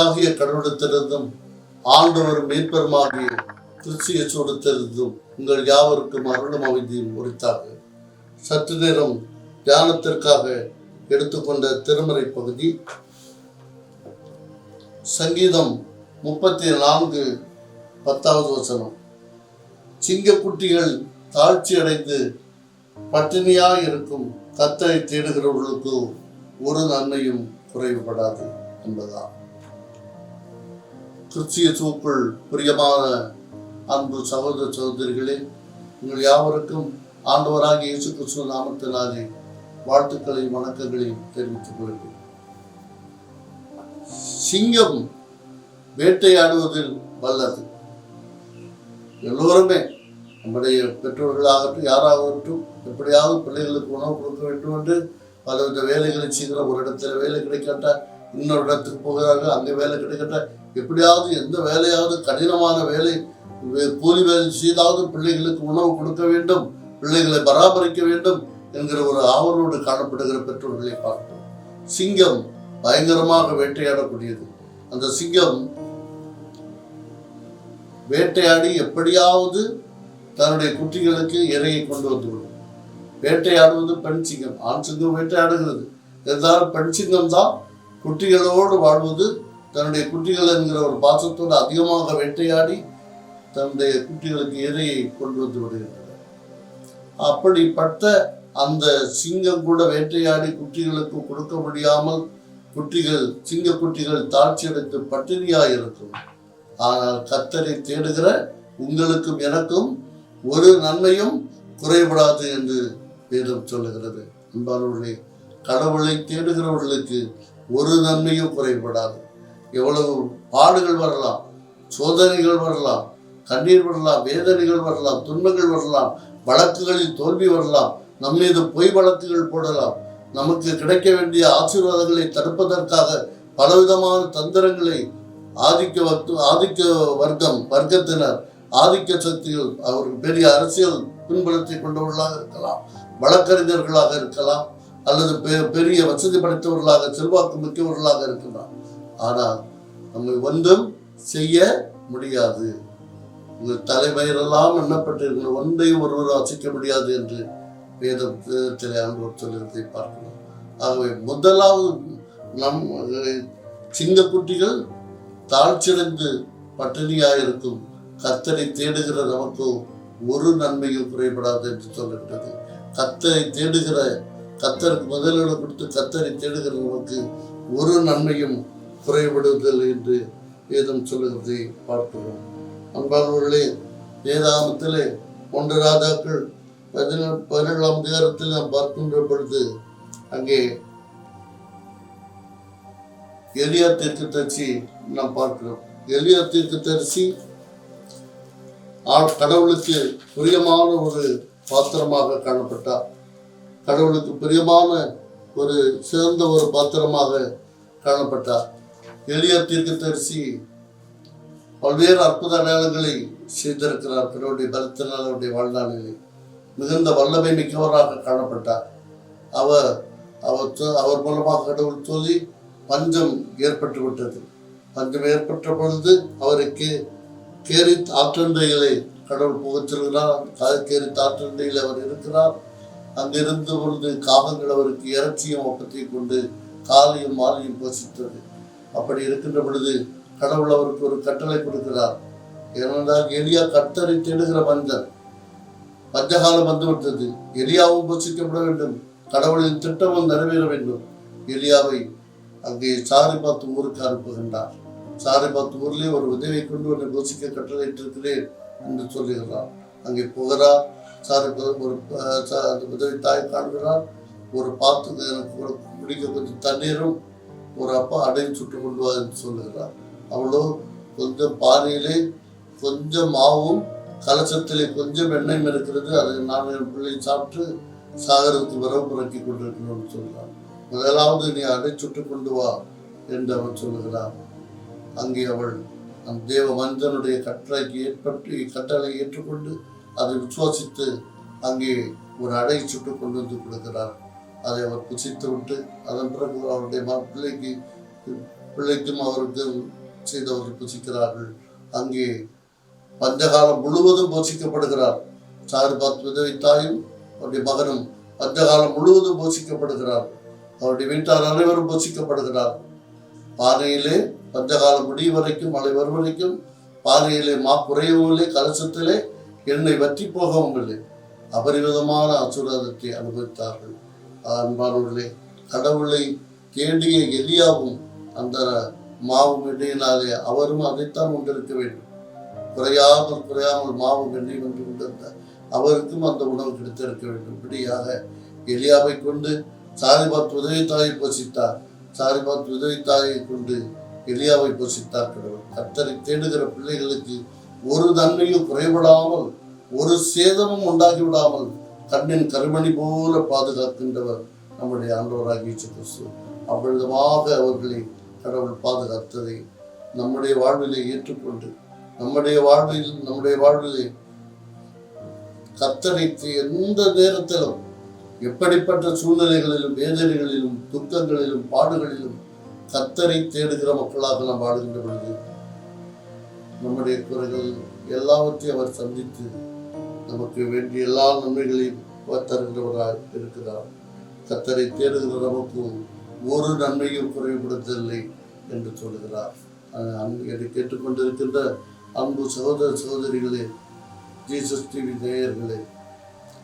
தந்தையாகிய கடவுளத்திலிருந்தும் ஆண்டவர் மீட்பருமாகிய கிறிஸ்து இயேசுவிடத்திலிருந்தும் உங்கள் யாவருக்கும் அருளும் அமைதியும் உரித்தாக. சற்று நேரம் தியானத்திற்காக எடுத்துக்கொண்ட திருமறை பகுதி சங்கீதம் 34:10. சிங்கக்குட்டிகள் தாழ்ச்சி அடைந்து பட்டினியாய் இருக்கும் கர்த்தரை தேடுகிறவர்களுக்கு ஒரு நன்மையும் குறைவுபடாது என்பதால். கிறிஸ்து இயேசுவுக்குள் பிரியமான அன்பு சகோதர சகோதரிகளே, உங்கள் யாவருக்கும் ஆண்டவராகிய இயேசு கிறிஸ்து நாமத்தினாலே வாழ்த்துக்களையும் வணக்கங்களையும் தெரிவித்துக் கொள்கிறேன். சிங்கம் வேட்டையாடுவதில் வல்லது. எல்லோருமே நம்முடைய பெற்றோர்களாகட்டும் யாராகட்டும் எப்படியாவது பிள்ளைகளுக்கு உணவு கொடுக்க வேண்டும் என்று பலவித வேலைகளை செய்கிற, ஒரு இடத்துல வேலை கிடைக்காட்டா இன்னொரு இடத்துக்கு போகிறார்கள், அங்கே வேலை கிடைக்கட்டா எப்படியாவது எந்த வேலையாவது கடினமான வேலை கூலி வேலை செய்தாவது பிள்ளைகளுக்கு உணவு கொடுக்க வேண்டும், பிள்ளைகளை பராமரிக்க வேண்டும் என்கிற ஒரு ஆவலோடு காணப்படுகிற பெற்றோர்களை பார்ப்போம். சிங்கம் பயங்கரமாக வேட்டையாடக்கூடியது. அந்த சிங்கம் வேட்டையாடி எப்படியாவது தன்னுடைய குட்டிகளுக்கு இரையை கொண்டு வந்துவிடும். வேட்டையாடுவது பெண் சிங்கம். ஆண் சிங்கம் வேட்டையாடுகிறது, இருந்தாலும் பெண் சிங்கம் தான் குட்டிகளோடு வாழ்வது. தன்னுடைய குட்டிகள் என்கிற ஒரு பாசத்தோடு அதிகமாக வேட்டையாடி தன்னுடைய குட்டிகளுக்கு இரையை கொண்டு வந்து விடுகின்றன. அப்படிப்பட்ட அந்த சிங்கம் கூட வேட்டையாடி குட்டிகளுக்கு கொடுக்க முடியாமல் சிங்க குட்டிகள் தாழ்ச்சி அடைந்து பட்டினியாய் இருக்கும். ஆனால் கர்த்தரை தேடுகிற உங்களுக்கும் எனக்கும் ஒரு நன்மையும் குறைபடாது என்று வேதம் சொல்லுகிறது. அன்பானவர்களே, கடவுளை தேடுகிறவர்களுக்கு ஒரு நன்மையும் குறைபடாது. எவ்வளவு பாடுகள் வரலாம், சோதனைகள் வரலாம், கண்ணீர் வரலாம், வேதனைகள் வரலாம், துன்பங்கள் வரலாம், வழக்குகளில் தோல்வி வரலாம், நம்மீது பொய் வழக்குகள் போடலாம், நமக்கு கிடைக்க வேண்டிய ஆசீர்வாதங்களை தடுப்பதற்காக பலவிதமான தந்திரங்களை ஆதிக்க வர்க்கத்தினர், ஆதிக்க சக்திகள், அவர்கள் பெரிய அரசியல் பின்புலத்தை கொண்டவர்களாக இருக்கலாம், வழக்கறிஞர்களாக இருக்கலாம், அல்லது பெரிய வசதி படைத்தவர்களாக செல்வாக்கு மிக்கவர்களாக இருக்கலாம். ஆனால் நம்மை ஒன்றும் செய்ய முடியாது. உங்கள் தலைமையிலெல்லாம் எண்ணப்பட்டிருக்கிற ஒன்றையும் ஒருவர் அசைக்க முடியாது என்று வேதத்திலே ஆண்டவர் சொல்லியிருப்பதை பார்க்கணும். ஆகவே முதலாவது நம் சிங்கக்குட்டிகள் தாழ்ச்சியடைந்து பட்டினியாயிருக்கும் கர்த்தரை தேடுகிற நமக்கு ஒரு நன்மையும் குறைபடாது என்று சொல்லுகிறது. கர்த்தரை தேடுகிற, கர்த்தருக்கு முதலிடம் கொடுத்து கர்த்தரை தேடுகிற நமக்கு ஒரு நன்மையும் குறைபடுவதில்லை என்று வேதம் சொல்லுகிறதை பார்க்கிறோம். அன்பானவர்களே, வேதாகமத்திலே 1 ராஜாக்கள் 17ஆம் அதிகாரத்தில் நாம் பார்க்கின்ற பொழுது அங்கே எலியா தீர்க்கதரிசி நாம் பார்க்கிறோம். எலியா தீர்க்கதரிசி கடவுளுக்கு பிரியமான ஒரு பாத்திரமாக காணப்பட்டார். கடவுளுக்கு பிரியமான ஒரு சிறந்த ஒரு பாத்திரமாக காணப்பட்டார். எலியா தீர்க்கதரிசி பல்வேறு அற்புத அடையாளங்களை செய்திருக்கிறார். கடவுளுடைய பலத்தினால் அவருடைய வாழ்நாளிலே மிகுந்த வல்லமை மிக்கவராக காணப்பட்டார். அவர் மூலமாக கடவுள் சொல்லி பஞ்சம் ஏற்பட்டு விட்டது. பஞ்சம் ஏற்பட்ட பொழுது அவருக்கு கேரித் ஆற்றண்டைகளை கடவுள் புகச்சொல்கிறார். கேரித் ஆற்றண்டையில் அவர் இருக்கிறார். அங்கிருந்த பொழுது காகங்கள் அவருக்கு இறைச்சியும் அப்பத்தையும் கொண்டு காலையும் மாலையும் போஷித்தது. அப்படி இருக்கின்ற பொழுது கடவுள் அவருக்கு ஒரு கட்டளை கொடுக்கிறார். ஏனென்றால் எலியா கர்த்தரை தேடுகிற மனிதன். பஞ்சகாலம் வந்துவிட்டது. எலியாவும் போஷிக்கப்பட வேண்டும், கடவுளின் திட்டமும் நிறைவேற வேண்டும். எலியாவை அங்கே சாரிபாத் ஊருக்கு அனுப்புகின்றார். சாரிபாத் ஊரிலே ஒரு உதவியை கொண்டு ஒரு போஷிக்க கட்டளையிட்டிருக்கிறேன் என்று சொல்லுகிறார். அங்கே போகிறார். சாரிபாத் ஒரு உதவி தாய் காண்கிறார். ஒரு பாத்துக்கு எனக்கு குடிக்க கொஞ்சம் தண்ணீரும் ஒரு அப்பா அடையும் சுட்டு கொண்டு வா என்று சொல்லுகிறார். அவளோ கொஞ்சம் பானையிலே கொஞ்சம் மாவும் கலசத்திலே கொஞ்சம் எண்ணெயும் இருக்கிறது, அதை நான் என் பிள்ளை சாப்பிட்டு சாகரத்துக்கு வரவு புறக்கி கொண்டிருக்கணும்னு சொல்கிறார். முதலாவது நீ அடை சுட்டு கொண்டு வா என்று அவன் சொல்லுகிறார். அங்கே அவள் அந்த தேவ மனிதனுடைய கட்டளை ஏற்றுக்கொண்டு அதை விசுவாசித்து அங்கே ஒரு அடை சுட்டு கொண்டு வந்து கொடுக்கிறார். அதை அவர் புசித்து விட்டு அதன் பிறகு அவருடைய பிள்ளைக்கு பிள்ளைக்கும் அவருக்கும் செய்தவர்கள் புசிக்கிறார்கள். அங்கே பஞ்சகாலம் முழுவதும் போஷிக்கப்படுகிறார். சாரிபாத் விதவை தாயும் அவருடைய மகனும் பஞ்சகாலம் முழுவதும் போஷிக்கப்படுகிறார். அவருடைய வீட்டார் அனைவரும் போஷிக்கப்படுகிறார். பானையிலே பஞ்சகாலம் முடியும் வரைக்கும், மழை வரும் வரைக்கும் பானையிலே மா குறையவும் இல்லை, கலசத்திலே எண்ணெய் வற்றி போகவும் இல்லை. அபரிவிதமான ஆசீர்வாதத்தை அனுபவித்தார்கள். அன்பானவர்களே, கடவுளை தேடிய எலியாவும் அந்த மாவும் எண்ணெயினாலே அவரும் அதைத்தான் கொண்டிருக்க வேண்டும். குறையாமல் மாவும் எண்ணெய் வந்து கொண்டிருந்த அவருக்கும் அந்த உணவு கிடைத்திருக்க வேண்டும். இப்படியாக எலியாவை கொண்டு சாரிபாத் உதவி தாயை போஷித்தார். சாரிபாத் உதவி தாயை கொண்டு எலியாவை போஷித்தார் கடவுள். கர்த்தரை தேடுகிற பிள்ளைகளுக்கு ஒரு நன்மையும் குறைபடாமல், ஒரு சேதமும் உண்டாகிவிடாமல் கண்ணின் கருமணி போல பாதுகாக்கின்றவர் நம்முடைய ஆண்டவராகிய இயேசு கிறிஸ்து. அவ்வளவாக அவர்களை கடவுள் பாதுகாத்ததை நம்முடைய வாழ்விலே ஏற்றுக்கொண்டு நம்முடைய வாழ்விலே கர்த்தரை எந்த நேரத்திலும் எப்படிப்பட்ட சூழ்நிலைகளிலும் வேதனைகளிலும் துக்கங்களிலும் பாடுகளிலும் கர்த்தரை தேடுகிற மக்களாக நாம் வாழுகின்ற பொழுது நம்முடைய குறைகள் எல்லாவற்றையும் அவர் சந்தித்து நமக்கு வேண்டிய எல்லா நன்மைகளையும் தருகிறவராக இருக்கிறார். கர்த்தரை தேடுகிற நமக்கு ஒரு நன்மையும் குறைவுபடுத்தவில்லை என்று சொல்லுகிறார். என்னை கேட்டுக்கொண்டிருக்கின்ற அன்பு சகோதர சகோதரிகளே, ஜீசஸ் டிவி நேயர்களே,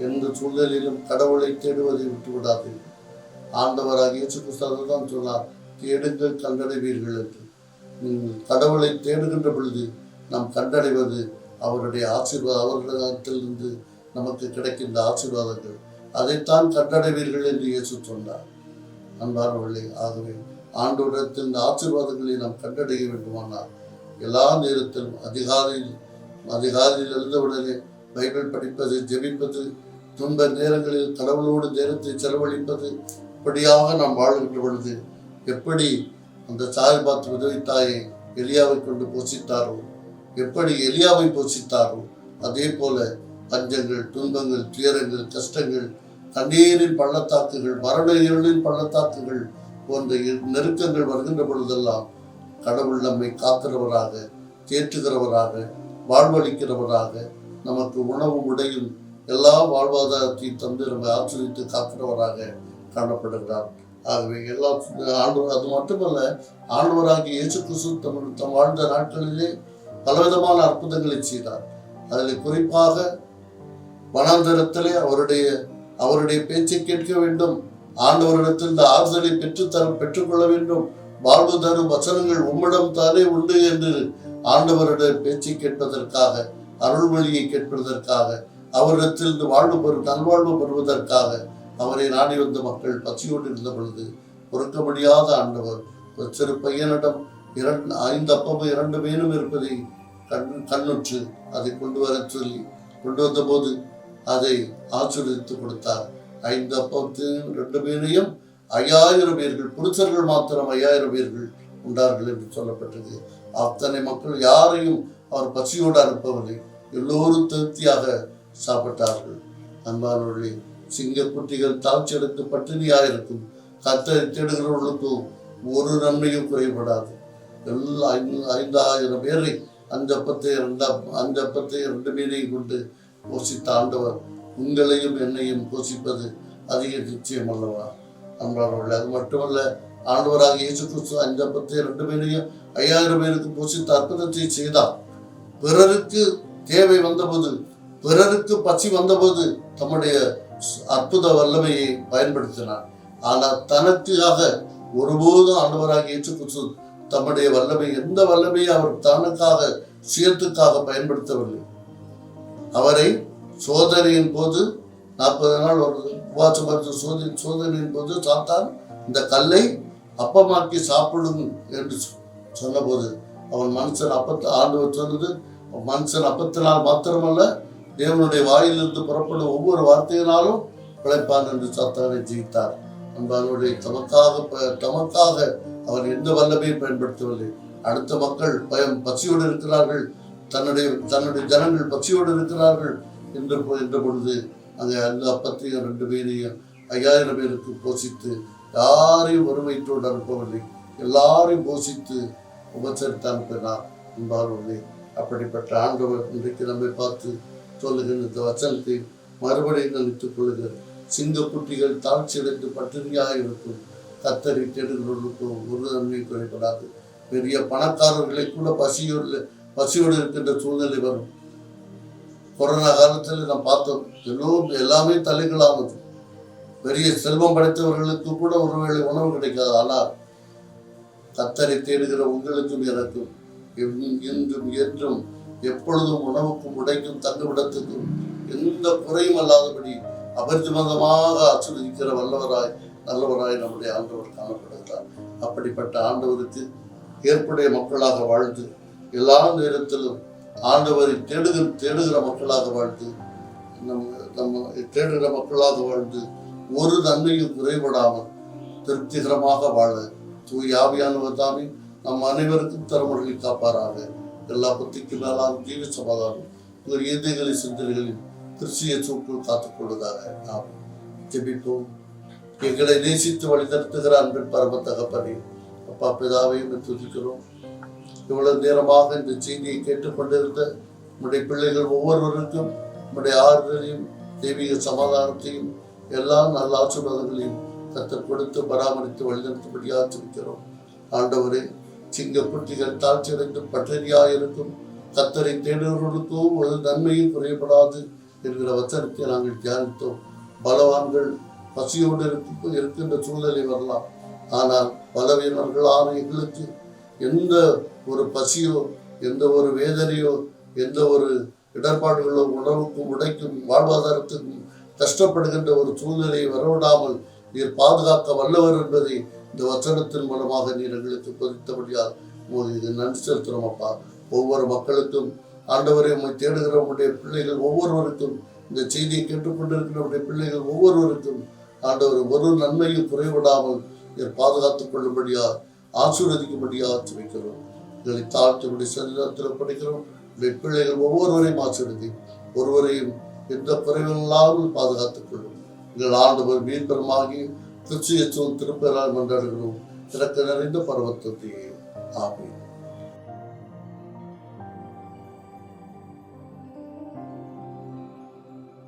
எந்த சூழ்நிலையிலும் கடவுளை தேடுவதை விட்டுவிடாதீர்கள். ஆண்டவராக இயேசு கிறிஸ்து தான் சொன்னார், தேடுங்கள் கண்டடைவீர்கள் என்று. நீங்கள் கடவுளை தேடுகின்ற பொழுது நாம் கண்டடைவது அவருடைய ஆசீர்வாதம், அவர்களிடத்திலிருந்து நமக்கு கிடைக்கின்ற ஆசீர்வாதங்கள். அதைத்தான் கண்டடைவீர்கள் என்று இயேசு சொன்னார். அன்பானவர்களே, ஆகவே ஆண்டவரிடத்தில் இந்த ஆசீர்வாதங்களை நாம் கண்டடைய வேண்டுமானால் எல்லா நேரத்திலும் அதிகாலையில் எழுந்தவுடனே பைபிள் படிப்பது, ஜெபிப்பது, துன்ப நேரங்களில் கடவுளோடு நேரத்தை செலவழிப்பது, இப்படியாக நாம் வாழ்கின்ற பொழுது எப்படி அந்த சாரிபாத் உதவி தாயை எலியாவை கொண்டு போஷித்தாரோ, எப்படி எலியாவை போஷித்தாரோ, அதே போல பஞ்சங்கள், துன்பங்கள், துயரங்கள், கஷ்டங்கள், கண்ணீரின் பள்ளத்தாக்குகள், மரண இருளின் பள்ளத்தாக்குகள் போன்ற நெருக்கங்கள் வருகின்ற பொழுதெல்லாம் கடவுள் நம்மை காக்கிறவராக, தேற்றுகிறவராக, வாழ்வளிக்கிறவராக, நமக்கு உணவும் உடையும் எல்லா வாழ்வாதாரத்தையும் தந்து நம்மை ஆச்சரித்து காக்கிறவராக காணப்படுகிறார். ஆகவே எல்லா அது மட்டுமல்ல, ஆண்டவராகிய இயேசு கிறிஸ்து தம் வாழ்ந்த நாட்களிலே பலவிதமான அற்புதங்களை செய்தார். அதில் குறிப்பாக வனாந்தரத்திலே அவருடைய பேச்சை கேட்க வேண்டும், ஆண்டவரிடத்தில் இந்த ஆறுதலை பெற்றுக்கொள்ள வேண்டும், வாழ்வு தரும் வசனங்கள் உம்மிடம் தானே உண்டு என்று ஆண்டவருடைய பேச்சை கேட்பதற்காக, அருள்மொழியை கேட்பதற்காக, அவரிடத்தில் நல்வாழ்வு பெறுவதற்காக அவரை நாடி வந்த மக்கள் பசியோடு இருந்த பொழுது பொறுக்க முடியாத ஆண்டவர் ஒரு சிறு பையனிடம் 5 அப்பமும் 2 மீனும் இருப்பதை கண்ணுற்று அதை கொண்டு வந்த போது அதை ஆசீர்வதித்து கொடுத்தார். 5 அப்பத்தையும் 2 மீனையும் 5000 பேர்கள், புருஷர்கள் மாத்திரம் 5000 பேர்கள் உண்டார்கள் என்று சொல்லப்பட்டது. அத்தனை மக்கள் யாரையும் அவர் பசியோடு அனுப்பவில்லை, எல்லோரும் திருப்தியாக சாப்பிட்டார்கள். அன்பானவர்களே, சிங்கக்குட்டிகள் தாழ்ச்சியடைந்து பட்டினியாயிருக்கும். கர்த்தரை தேடுகிறவர்களுக்கும் ஒரு நன்மையும் குறைபடாது. எல்லா 5000 பேரை 5 அப்பத்தை 2 மீனையும் கொண்டு போஷித்த ஆண்டவர் உங்களையும் என்னையும் போஷிப்பது அதிக நிச்சயம் அல்லவா? அன்பானவர்களே, அது மட்டுமல்ல, ஆண்டவராக இயேசு கிறிஸ்து 5 அப்பத்தை 2 மீனையும் 5000 பேருக்கு போஷித்த அற்புதத்தை செய்தார். பிறருக்கு தேவை வந்தபோது, பிறருக்கு பசி வந்தபோது தம்முடைய அற்புத வல்லமையை பயன்படுத்தினார். ஆனால் தனக்காக ஒருபோதும் ஆண்டவராக இயேசு கிறிஸ்து தம்முடைய எந்த வல்லமையை அவர் தனக்காக சுயத்துக்காக பயன்படுத்தவில்லை. அவரை சோதனையின் போது 40 நாள் உபவாசம் சோதனையின் போது சாத்தான் இந்த கல்லை அப்பமாக்கி சாப்பிடும் என்று சொன்னபோது அவன் ஆண்டவர் சொன்னது, மனுஷன் அப்பத்தினால் மாத்திரமல்ல, தேவனுடைய வாயிலிருந்து புறப்படும் ஒவ்வொரு வார்த்தையினாலும் பிழைப்பான் என்று சாத்தானை ஜெயித்தார். அன்பானுடைய தமக்காக அவர் எந்த வல்லமையும் பயன்படுத்தவில்லை. அடுத்த மக்கள் பசியோடு இருக்கிறார்கள், தன்னுடைய ஜனங்கள் பசியோடு இருக்கிறார்கள் என்ற பொழுது அங்கே 5 அப்பத்தையும் 2 மீனையும் 5000 பேருக்கு போஷித்து யாரையும் வறுமைத்தோடு அனுப்பவில்லை. எல்லாரையும் போஷித்து உபசரித்து அனுப்பினார். என்பார்களே, அப்படிப்பட்ட ஆண்டவர் இன்றைக்கு நம்மை பார்த்து சொல்லுகின்ற இந்த வசனத்தை மறுபடியும் நினைத்துக் கொள்ளுகிற சிங்கக்குட்டிகள் தாழ்ச்சியடைந்து பட்டினியாக இருக்கும், கத்தரை தேடுகிறவர்களுக்கும் ஒரு நன்மை குறைபடாது. பெரிய பணக்காரர்களை கூட பசியோடு இருக்கின்ற சூழ்நிலை வரும். கொரோனா காலத்தில் நாம் பார்த்தோம், எல்லாமே தலைகளானது. பெரிய செல்வம் படைத்தவர்களுக்கு கூட ஒருவேளை உணவு கிடைக்காது. ஆனால் கத்தரை தேடுகிற உங்களுக்கும் எனக்கும் இன்றும் என்றும் எப்பொழுதும் உணவுக்கும் உடைக்கும் தங்குமிடத்துக்கும் எந்த குறையும் அல்லாதபடி அபரிமிதமாக ஆசீர்வதிக்கிற நல்லவராய் நம்முடைய ஆண்டவர் காணப்படுகிறார். அப்படிப்பட்ட ஆண்டவருக்கு ஏற்புடைய மக்களாக வாழ்ந்து எல்லா நேரத்திலும் ஆண்டவரை தேடுகிற மக்களாக வாழ்ந்து தேடுகிற மக்களாக வாழ்ந்து ஒரு நன்மையும் குறைபடாமல் திருப்திகரமாக வாழ தூய் ஆவியானவர் தாமே நம் அனைவருக்கும் தரமுறையை காப்பாராக. எல்லா புத்திக்கு மேலான ஜீவ சமாதானம் உங்கள் இதயங்களின் சிந்தனைகளில் கிறிஸ்திய சூக்குள் காத்துக் கொள்வதாக. நாம் ஜெபிப்போம். எங்களை நேசித்து வழி நடத்துகிற அன்பின் பரம தகப்பனே, அப்பா பிதாவையும் துதிக்கிறோம். இவ்வளவு நேரமாக இந்த செய்தியை கேட்டுக்கொண்டிருந்த நம்முடைய பிள்ளைகள் ஒவ்வொருவருக்கும் நம்முடைய ஆறுதலையும் தெய்வீக சமாதானத்தையும் எல்லா நல்ல ஆசீர்வாதங்களையும் கத்தர் கொடுத்து பராமரித்து வழிநடத்தும்படியாக ஜெபிக்கிறோம். ஆண்டவரே, சிங்கக்குட்டிகள் தாழ்ச்சியடைந்து பட்டினியாயிருக்கும் கத்தரை தேடுவர்களுக்கும் ஒரு நன்மையும் குறையப்படாது என்கிற வசனத்தை நாங்கள் தியானித்தோம். பலவான்கள் பசியோடு இருக்கின்ற சூழ்நிலை வரலாம். ஆனால் பலவீனர்களான எங்களுக்கு எந்த ஒரு பசியோ, எந்த ஒரு வேதனையோ, எந்த ஒரு இடர்பாடுகளோ, உணவுக்கும் உடைக்கும் வாழ்வாதாரத்துக்கும் கஷ்டப்படுகின்ற ஒரு சூழ்நிலையை வரவிடாமல் நீர் பாதுகாக்க வல்லவர் என்பதை இந்த வசனத்தின் மூலமாக நீர் எங்களுக்கு பொதித்தபடியால் இது நன்றி செலுத்துகிறோம். அப்பா, ஒவ்வொரு மக்களுக்கும் ஆண்டவரை உம்மை தேடுகிற உடைய பிள்ளைகள் ஒவ்வொருவருக்கும், இந்த செய்தியை கேட்டுக்கொண்டிருக்கிற உடைய பிள்ளைகள் ஒவ்வொருவருக்கும் ஆண்டவர் ஒரு நன்மையும் குறைவிடாமல் நீர் பாதுகாத்துக் கொள்ளும்படியா ஆசீர்வதிக்கும்படியா வைக்கிறோம். எங்களை தாழ்த்தினுடைய சரீரத்தில் படிக்கிறோம். உடைய பிள்ளைகள் ஒவ்வொருவரையும் ஆசீர்வதி, ஒருவரையும் எந்த குறைவில்லாமல் பாதுகாத்துக் கொள்ளும். எங்கள் ஆண்டவர் மீன்பெருமாகி கிறிஸ்து இயேசுவின் திருப்பெயரால் மன்றாடுகிறோம். திறக்க நிறைந்த பரமத்தத்தையே. ஆமென்.